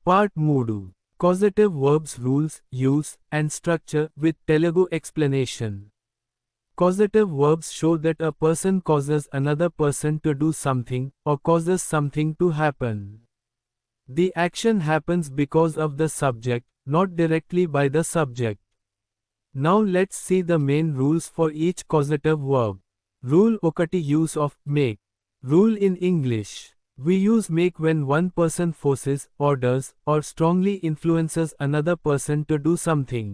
Part 3. Causative verbs rules, use, and structure with Telugu explanation. Causative verbs show that a person causes another person to do something or causes something to happen. The action happens because of the subject, not directly by the subject. Now let's see the main rules for each causative verb. Rule 1. Use of make. Rule in English. We use make when one person forces, orders, or strongly influences another person to do something.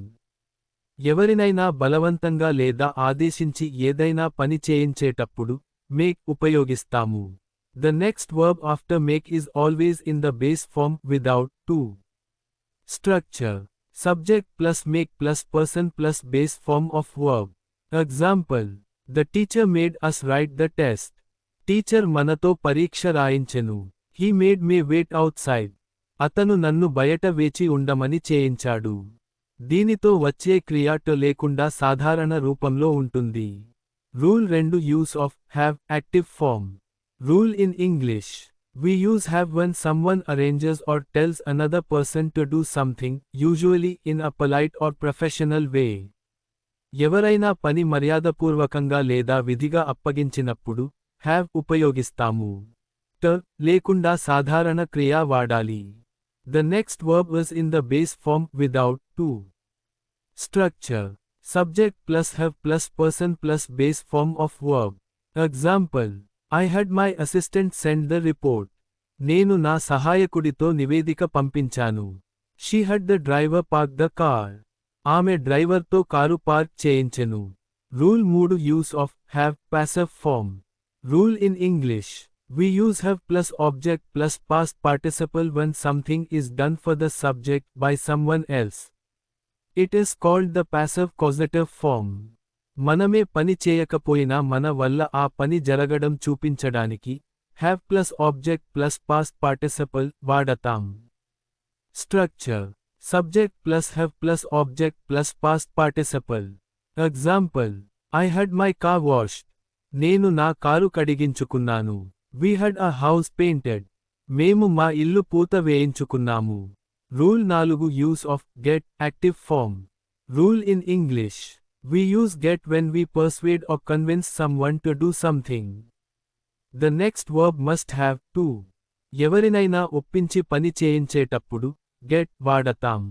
ఎవరినైనా బలవంతంగా లేదా ఆదేశించి ఏదైనా పని చేయించేటప్పుడు make ఉపయోగిస్తాము. The next verb after make is always in the base form without to. Structure. Subject plus make plus person plus base form of verb. Example. The teacher made us write the test. Teacher మనతో పరీక్ష రాయించెను. He made me wait outside. అతను నన్ను బయట వేచి ఉండమని చేయించాడు. దీనితో వచ్చే క్రియ to లేకుండా సాధారణ రూపంలో ఉంటుంది. Rule 2. Use of have active form. Rule in English. We use have when someone arranges or tells another person to do something, usually in a polite or professional way. ఎవరైనా పని మర్యాదపూర్వకంగా లేదా విధిగా అప్పగించినప్పుడు have ఉపయోగిస్తాము. to లేకుండా సాధారణ క్రియ వాడాలి. The next verb is in the base form without to. Structure. Subject plus have plus person plus base form of verb. Example. I had my assistant send the report. నేను నా సహాయకుడితో నివేదిక పంపించాను. She had the driver park the car. ఆమె డ్రైవర్తో car park చేయించెను. Rule 3. Use of have passive form. Rule in English. We use have plus object plus past participle when something is done for the subject by someone else. It is called the passive causative form. మనమే పని చేయకపోయినా మన వల్ల ఆ పని జరగడం చూపించడానికి have plus object plus past participle వాడతాం. Structure. Subject plus have plus object plus past participle. Example. I had my car washed. నేను నా car కడిగించుకున్నాను. We had a house painted. మేము మా ఇల్లు పూత వేయించుకున్నాము. Rule 4. Use of get active form. Rule in English. We use get when we persuade or convince someone to do something. The next verb must have to. ఎవరినైనా ఒప్పించి పని చేయించేటప్పుడు get వాడతాం.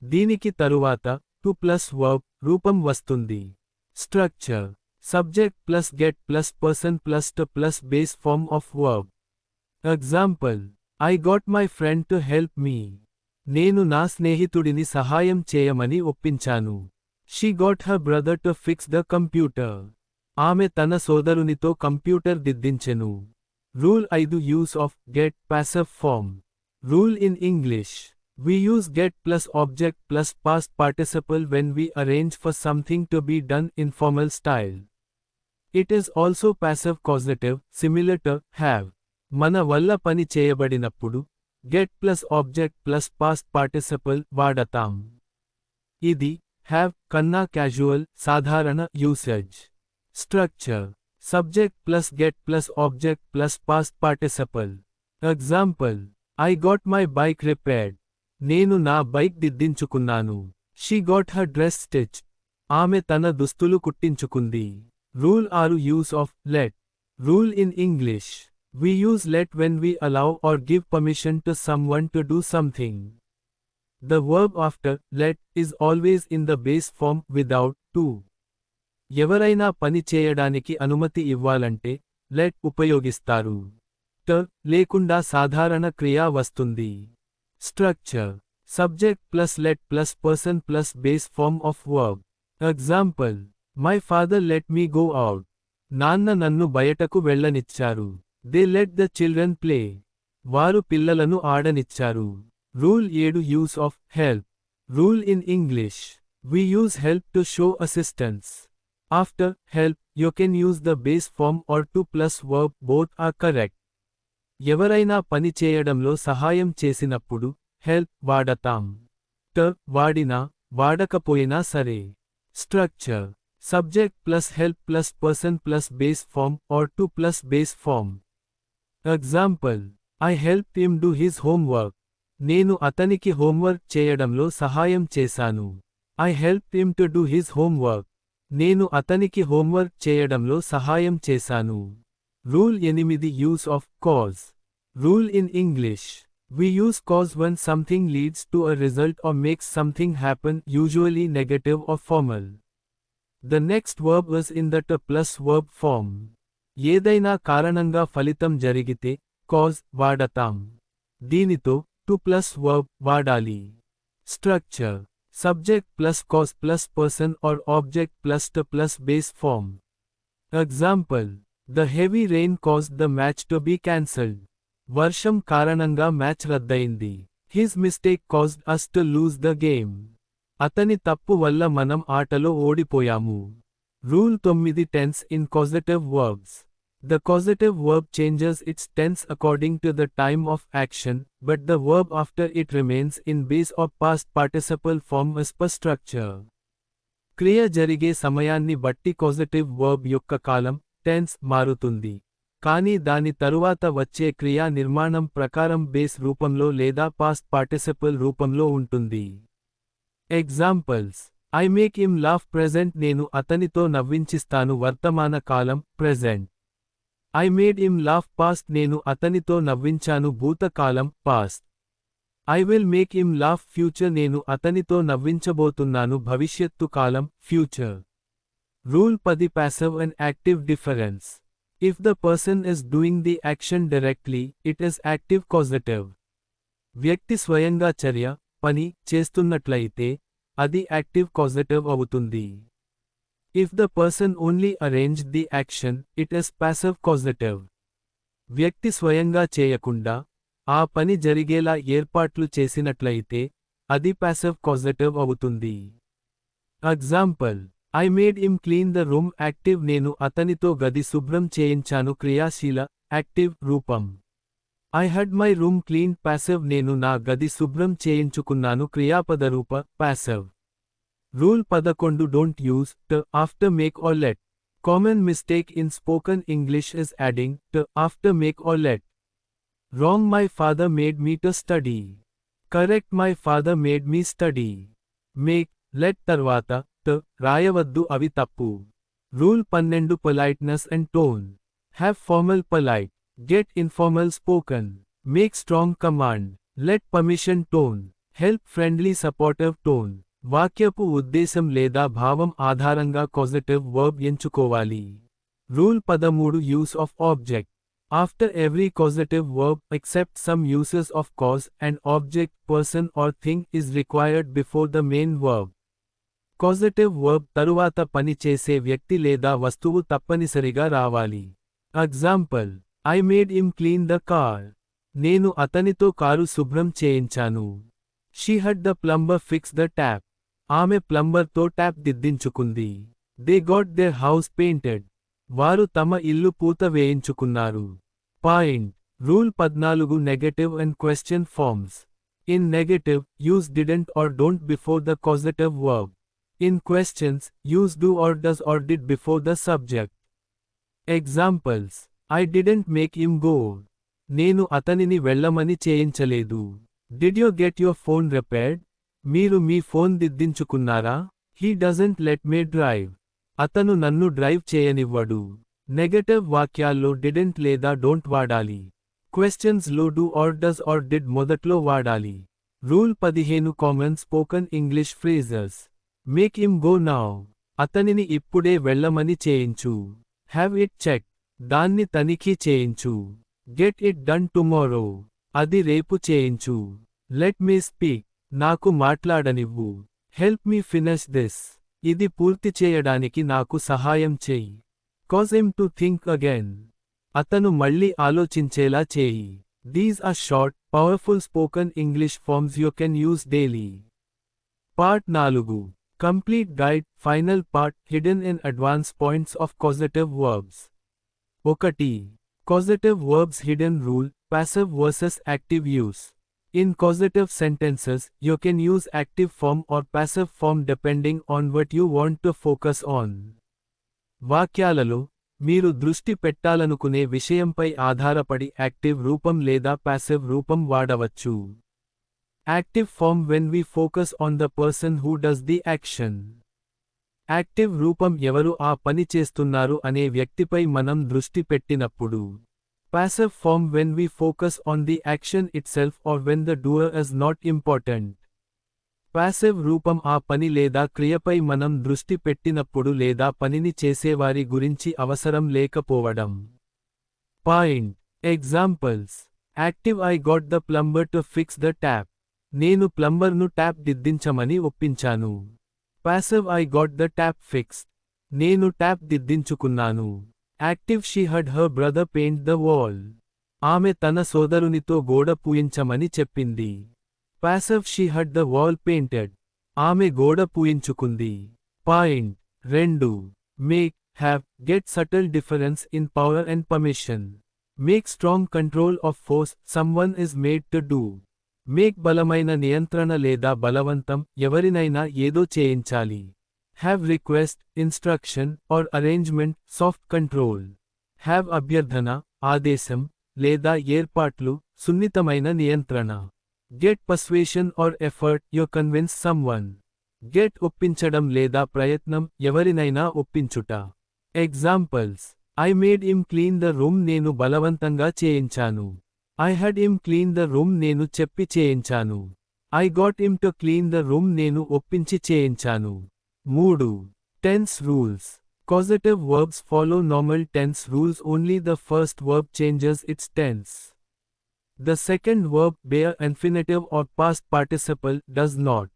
దీనికి తరువాత to plus verb రూపం వస్తుంది. Structure. Subject plus get plus person plus to plus base form of verb. Example. I got my friend to help me. నేను నా స్నేహితుడిని సహాయం చేయమని ఒప్పించాను. She got her brother to fix the computer. ఆమె తన సోదరునితో computer దిద్దించెను. Rule 5. Use of get passive form. Rule in English. We use get plus object plus past participle when we arrange for something to be done in formal style. It is also passive causative, similar to have. మన వల్ల పని చేయబడినప్పుడు get plus object plus past participle వాడతాం. ఇది have కన్నా casual సాధారణ usage. Structure. Subject plus get plus object plus past participle. Example. I got my bike repaired. నేను నా bike దిద్దించుకున్నాను. She got her dress stitched. ఆమె తన దుస్తులు కుట్టించుకుంది. Rule 6. Use of let. Rule in English. We use let when we allow or give permission to someone to do something. The verb after let is always in the base form without to. ఎవరైనా పని చేయడానికి అనుమతి ఇవ్వాలంటే let ఉపయోగిస్తారు. to లేకుండా సాధారణ క్రియ వస్తుంది. Structure. Subject plus let plus person plus base form of verb. Example. My father let me go out. నాన్న నన్ను బయటకు వెళ్ళనిచ్చారు. They let the children play. వారు పిల్లలను ఆడనిచ్చారు. Rule 7. Use of help. Rule in English. We use help to show assistance. After help, you can use the base form or to plus verb, both are correct. ఎవరైనా పని చేయడంలో సహాయం చేసినప్పుడు help వాడతాం. to వాడినా వాడకపోయినా సరే. Structure. Subject plus help plus person plus base form or to plus base form. Example. I helped him do his homework. నేను అతనికి హోంవర్క్ చేయడంలో సహాయం చేశాను. I helped him to do his homework. నేను అతనికి హోంవర్క్ చేయడంలో సహాయం చేశాను. Rule 8 use of cause. Rule in English. We use cause when something leads to a result or makes something happen, usually negative or formal. The next verb is in the to plus verb form. ఏదైనా కారణంగా ఫలితం జరిగితే cause వాడతాం. దీనితో to plus verb వాడాలి. Structure. Subject plus cause plus person or object plus to plus base form. Example. The heavy rain caused the match to be cancelled. వర్షం కారణంగా match రద్దయింది. His mistake caused us to lose the game. అతని తప్పు వల్ల మనం ఆటలో ఓడిపోయాము. Rule 9 Tense in causative verbs. The causative verb changes its tense according to the time of action, but the verb after it remains in base or past participle form as per structure. క్రియ జరిగే సమయాన్ని బట్టి causative verb యొక్క కాలం, tense మారుతుంది. కానీ దాని తరువాత వచ్చే క్రియా నిర్మాణం ప్రకారం బేస్ రూపంలో లేదా పాస్ట్ పార్టిసిపల్ రూపంలో ఉంటుంది. Examples. I make him laugh present నేను అతనితో నవ్వించిస్తాను వర్తమాన కాలం present. I made him laugh past నేను అతనితో నవ్వించాను భూతకాలం past. I will make him laugh future నేను అతనితో నవ్వించబోతున్నాను భవిష్యత్తు కాలం future. Rule 10 Passive and active difference. If the person is doing the action directly, it is active causative. వ్యక్తి స్వయంగా చర్య, పని చేస్తున్నట్లయితే అది యాక్టివ్ causative అవుతుంది. If the person only arranged the action, it is passive causative. వ్యక్తి స్వయంగా చేయకుండా ఆ పని జరిగేలా ఏర్పాట్లు చేసినట్లయితే అది passive causative అవుతుంది. Example. I made him clean the room active నేను అతనితో గది శుభ్రం చేయించాను క్రియాశీల యాక్టివ్ రూపం. I had my room cleaned passive నేను నా గది శుభ్రం చేయించుకున్నాను క్రియాపద రూప passive. Rule 11 Don't use to after make or let. Common mistake in spoken English is adding to after make or let. Wrong. My father made me to study. Correct. My father made me study. Make, let తర్వాత to రాయవద్దు అవి తప్పు. Rule 12 Politeness and tone. Have formal polite. Get informal spoken. Make strong command. Let permission tone. Help friendly supportive tone. వాక్యపు ఉద్దేశం లేదా భావం ఆధారంగా causative verb ఎంచుకోవాలి. Rule 13 Use of object. After every causative verb except some uses of cause, an object, person or thing is required before the main verb. Causative verb తరువాత పని చేసే వ్యక్తి లేదా వస్తువు తప్పనిసరిగా రావాలి. Example. I made him clean the car. నేను అతనితో కారు శుభ్రం చేయించాను. She had the plumber fix the tap. ఆమె ప్లంబర్తో ట్యాప్ దిద్దించుకుంది. They got their house painted. వారు తమ ఇల్లు పూత వేయించుకున్నారు. Point. రూల్ 14 Negative and question forms. In negative, use didn't or don't before the causative verb. In questions, use do or does or did before the subject. Examples. I didn't make him go. నేను అతనిని వెళ్ళమని చేయించలేదు. Did you get your phone repaired? మీరు మీ phone దిద్దించుకున్నారా? He doesn't let me drive. అతను నన్ను drive చేయనివ్వడు. Negative వాక్యాల్లో didn't లేదా don't వాడాలి. Questions లో do or does or did మొదట్లో వాడాలి. Rule 15 Common spoken English phrases. Make him go now. అతనిని ఇప్పుడే వెళ్ళమని చేయించు. Have it checked. దాన్ని తనిఖీ చేయించు. Get it done tomorrow. అది రేపు చేయించు. Let me speak. నాకు మాట్లాడనివ్వు. Help me finish this. ఇది పూర్తి చేయడానికి నాకు సహాయం చెయ్యి. Cause him to think again. అతను మళ్ళీ ఆలోచించేలా చేయి. These are short, powerful spoken English forms you can use daily. Part 4. Complete guide, final part, hidden in advance points of causative verbs. 1. Causative verbs hidden rule, passive versus active use. In causative sentences, you can use active form or passive form depending on what you want to focus on. వాక్యాలలో మీరు దృష్టి పెట్టాలనుకునే విషయంపై ఆధారపడి active రూపం లేదా passive రూపం వాడవచ్చు. Active form when we focus on the person who does the action. Active రూపం ఎవరు ఆ పని చేస్తున్నారు అనే వ్యక్తిపై మనం దృష్టి పెట్టినప్పుడు. Passive form when we focus on the action itself or when the doer is not important. Passive రూపం ఆ పని లేదా క్రియపై మనం దృష్టి పెట్టినప్పుడు లేదా పనిని చేసేవారి గురించి అవసరం లేకపోవడం. Point. Examples. Active I got the plumber to fix the tap. నేను ప్లంబర్ను ట్యాప్ దిద్దించమని ఒప్పించాను. Passive I got the tap fixed. నేను ట్యాప్ దిద్దించుకున్నాను. Active she had her brother paint the wall. ఆమె తన సోదరునితో గోడ పూయించమని చెప్పింది. Passive she had the wall painted. ఆమె గోడ పూయించుకుంది. Point. 2. Make, have, get subtle difference in power and permission. Make strong control of force, someone is made to do. Make బలమైన నియంత్రణ లేదా బలవంతం, ఎవరినైనా ఏదో చేయించాలి. Have request, instruction or arrangement, soft control. Have అభ్యర్థన, ఆదేశం, లేదా ఏర్పాట్లు, సున్నితమైన నియంత్రణ. Get persuasion or effort, you convince someone. Get ఒప్పించడం లేదా ప్రయత్నం, ఎవరినైనా ఒప్పించుట. Examples. I made him clean the room, నేను బలవంతంగా చేయించాను. I had him clean the room, నేను చెప్పి చేయించాను. I got him to clean the room, నేను ఒప్పించి చేయించాను. 3. Tense rules. Causative verbs follow normal tense rules, only the first verb changes its tense. The second verb, bare infinitive or past participle, does not.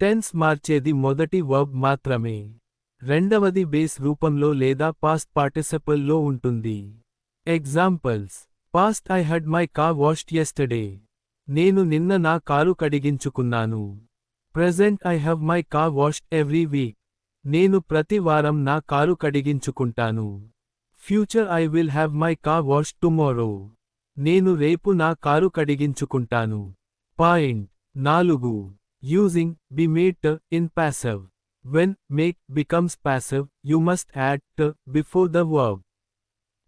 Tense మార్చేది మొదటి verb మాత్రమే. రెండవది base రూపంలో లేదా past participle లో ఉంటుంది. Examples. Past I had my car washed yesterday. నేను నిన్న నా కారు కడిగించుకున్నాను. Present I have my car washed every week. నేను ప్రతి వారం నా కారు కడిగించుకుంటాను. Future I will have my car washed tomorrow. నేను రేపు నా కారు కడిగించుకుంటాను. Point. 4. Using, be made to, in passive. When make becomes passive, you must add to before the verb.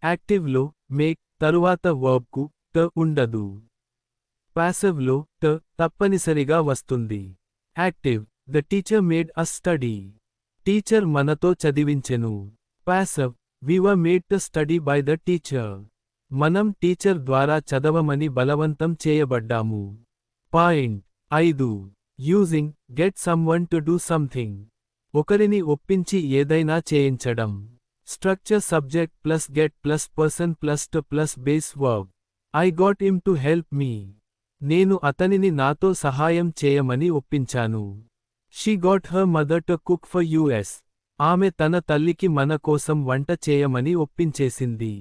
Active లో make తరువాత verb కు to ఉండదు. Passive లో to తప్పనిసరిగా వస్తుంది. Active, the teacher made us study. Teacher మనతో చదివించెను. Passive, we were made to study by the teacher. మనం teacher ద్వారా చదవమని బలవంతం చేయబడ్డాము. Point. 5. Using, get someone to do something. ఒకరిని ఒప్పించి ఏదైనా చేయించడం. Structure subject plus get plus person plus to plus base verb. I got him to help me. నేను అతనిని నాతో సహాయం చేయమని ఒప్పించాను. She got her mother to cook for us. ఆమె తన తల్లికి మన కోసం వంట చేయమని ఒప్పించేసింది.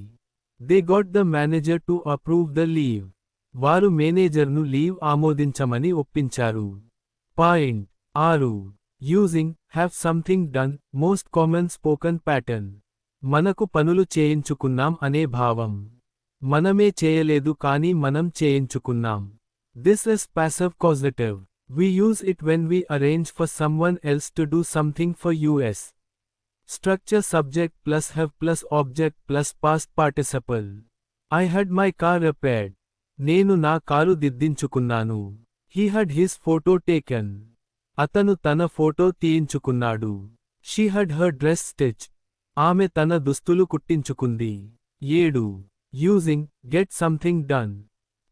They got the manager to approve the leave. వారు మేనేజర్ను లీవ్ ఆమోదించమని ఒప్పించారు. Point. 6. Using, have something done, most common spoken pattern. మనకు పనులు చేయించుకున్నాం అనే భావం. మనమే చేయలేదు కానీ మనం చేయించుకున్నాం. This is passive causative. We use it when we arrange for someone else to do something for us. Structure subject plus have plus object plus past participle. I had my car repaired. నేను నా car దిద్దించుకున్నాను. He had his photo taken. అతను తన photo తీయించుకున్నాడు. She had her dress stitched. ఆమె తన దుస్తులు కుట్టించుకుంది. 7. Using, get something done.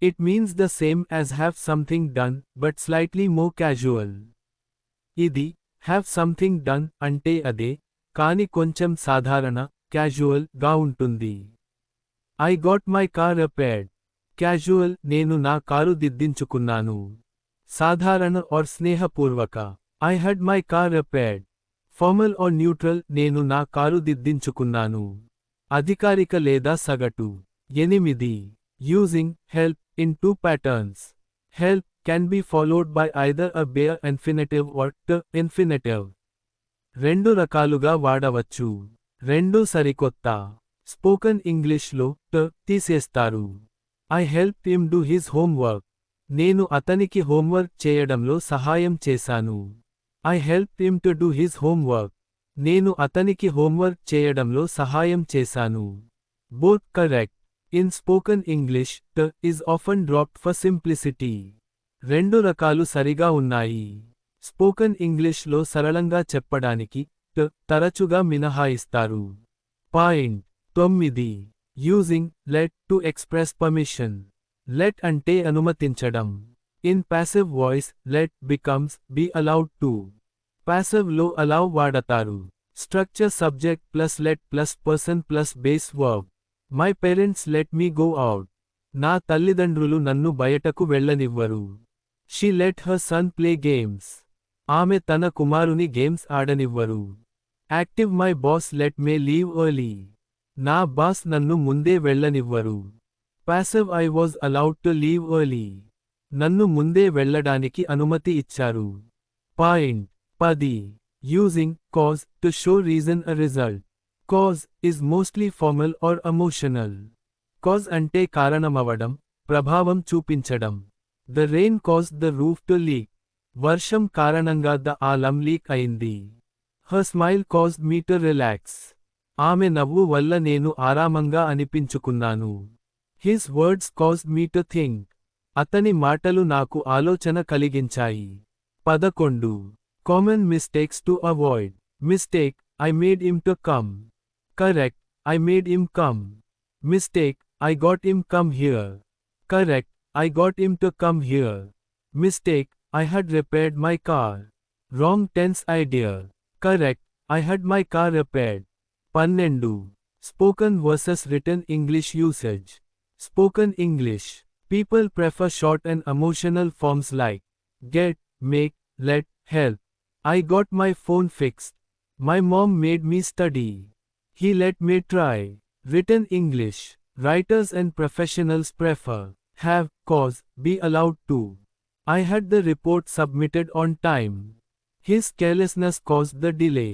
It means the same as have something done, but slightly more casual. ఇది have something done అంటే అదే, కాని కొంచెం సాధారణ, క్యాజువల్ గా ఉంటుంది. I got my car repaired. Casual, నేను నా కారు దిద్దించుకున్నాను. సాధారణ or స్నేహపూర్వక, I had my car repaired. Formal or neutral, నేను నా కారు దిద్దించుకున్నాను. అధికారిక లేదా సగటు. 8. Using, help, in 2 patterns. Help can be followed by either a bare infinitive or to infinitive. రెండు రకాలుగా వాడవచ్చు. రెండు సరికొత్త. స్పోకన్ ఇంగ్లీష్లో to తీసేస్తారు. I helped him do his homework. నేను అతనికి హోంవర్క్ చేయడంలో సహాయం చేశాను. I helped him to do his homework. నేను అతనికి హోంవర్క్ చేయడంలో సహాయం చేశాను. Both correct. In spoken English, to is often dropped for simplicity. రెండు రకాలు సరిగా ఉన్నాయి. స్పోకన్ ఇంగ్లీష్లో సరళంగా చెప్పడానికి తరచుగా మినహాయిస్తారు. Point 9. Using let to express permission. Let అంటే అనుమతించడం. In passive voice let becomes be allowed to. Passive లో అలౌ వాడతారు. Structure subject plus let plus person plus base verb. My parents let me go out. నా తల్లిదండ్రులు నన్ను బయటకు వెళ్ళనివ్వరు. She let her son play games. ఆమె తన కుమారుని గేమ్స్ ఆడనివ్వరు. Active my boss let me leave early. నా బాస్ నన్ను ముందే వెళ్ళనివ్వరు. Passive I was allowed to leave early. నన్ను ముందే వెళ్ళడానికి అనుమతి ఇచ్చారు. Point 10. Using cause to show reason a result. Cause is mostly formal or emotional. Cause అంటే కారణమవడం, ప్రభావం చూపించడం. The rain caused the roof to leak. వర్షం కారణంగా ద ఆలం లీక్ అయింది. Her smile caused me to relax. ఆమె నవ్వు వల్ల నేను ఆరామంగా అనిపించుకున్నాను. His words caused me to think. అతని మాటలు నాకు ఆలోచన కలిగించాయి. 11. Common mistakes to avoid. Mistake I made him to come. Correct I made him come. Mistake I got him come here. Correct, I got him to come here. Mistake, I had repaired my car. Wrong tense idea. Correct, I had my car repaired. 12. Spoken versus written English usage. Spoken English. People prefer short and emotional forms like get, make, let, help. I got my phone fixed. My mom made me study. He let me try. Written English. Writers and professionals prefer have, cause, be allowed to. I had the report submitted on time. His carelessness caused the delay.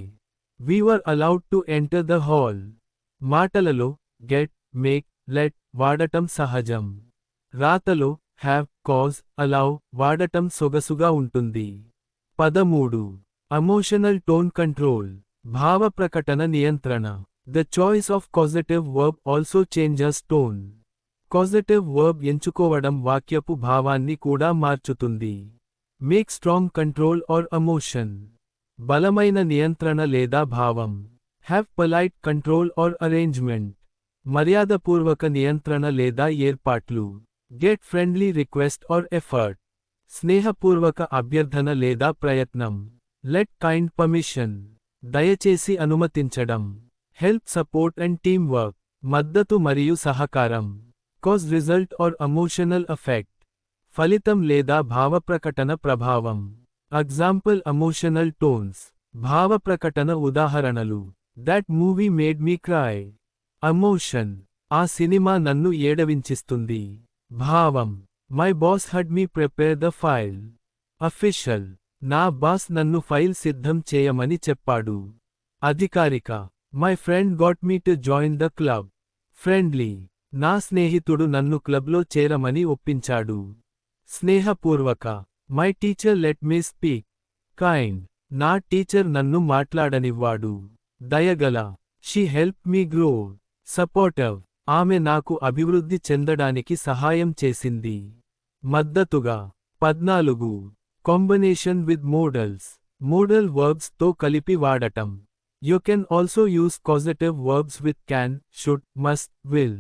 We were allowed to enter the hall. మాటలలో get, make, let వాడటం సహజం. రాతలో have, cause, allow వాడటం సొగసుగా ఉంటుంది. 13. Emotional tone control. భావ ప్రకటన నియంత్రణ. The choice of causative verb also changes tone. Causative verb ఎంచుకోవడం వాక్యపు భావాన్ని కూడా మార్చుతుంది. Make strong control or emotion. బలమైన నియంత్రణ లేదా భావం. Have polite control or arrangement. మర్యాదపూర్వక నియంత్రణ లేదా ఏర్పాట్లు. Get friendly request or effort. స్నేహపూర్వక అభ్యర్థన లేదా ప్రయత్నం. Let kind permission. దయచేసి అనుమతించడం. Help support and team work. మద్దతు మరియు సహకారం. Cause result or emotional effect. ఫలితం లేదా భావప్రకటన ప్రభావం. Example emotional tones. భావప్రకటన ఉదాహరణలు. That movie made me cry. Emotion. ఆ సినిమా నన్ను ఏడవించిస్తుంది. భావం. My boss had me prepare the file. Official. నా బాస్ నన్ను ఫైల్ సిద్ధం చేయమని చెప్పాడు. అధికారిక. My friend got me to join the club. Friendly. నా స్నేహితుడు నన్ను క్లబ్లో చేరమని ఒప్పించాడు. స్నేహపూర్వక. My teacher let me speak. Kind. నా టీచర్ నన్ను మాట్లాడనివ్వాడు. దయగల. She help me grow. Supportive. ఆమె నాకు అభివృద్ధి చెందడానికి సహాయం చేసింది. మద్దతుగా. 14. Combination with models. Modal verbs తో కలిపి వాడటం. You can also use causative verbs with can, should, must, will.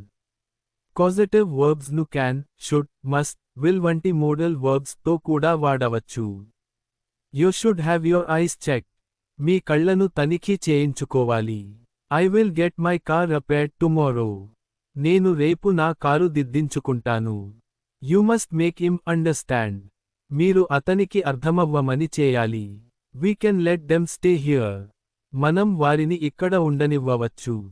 Causative verbs ను can, should, must, will వంటి మోడల్ verbs తో కూడా వాడవచ్చు. You should have your eyes checked. మీ కళ్ళను తనిఖీ చేయించుకోవాలి. I will get my car repaired tomorrow. నేను రేపు నా car దిద్దించుకుంటాను. You must make him understand. మీరు అతనికి అర్థమవ్వమని చేయాలి. We can let them stay here. మనం వారిని ఇక్కడ ఉండనివ్వవచ్చు.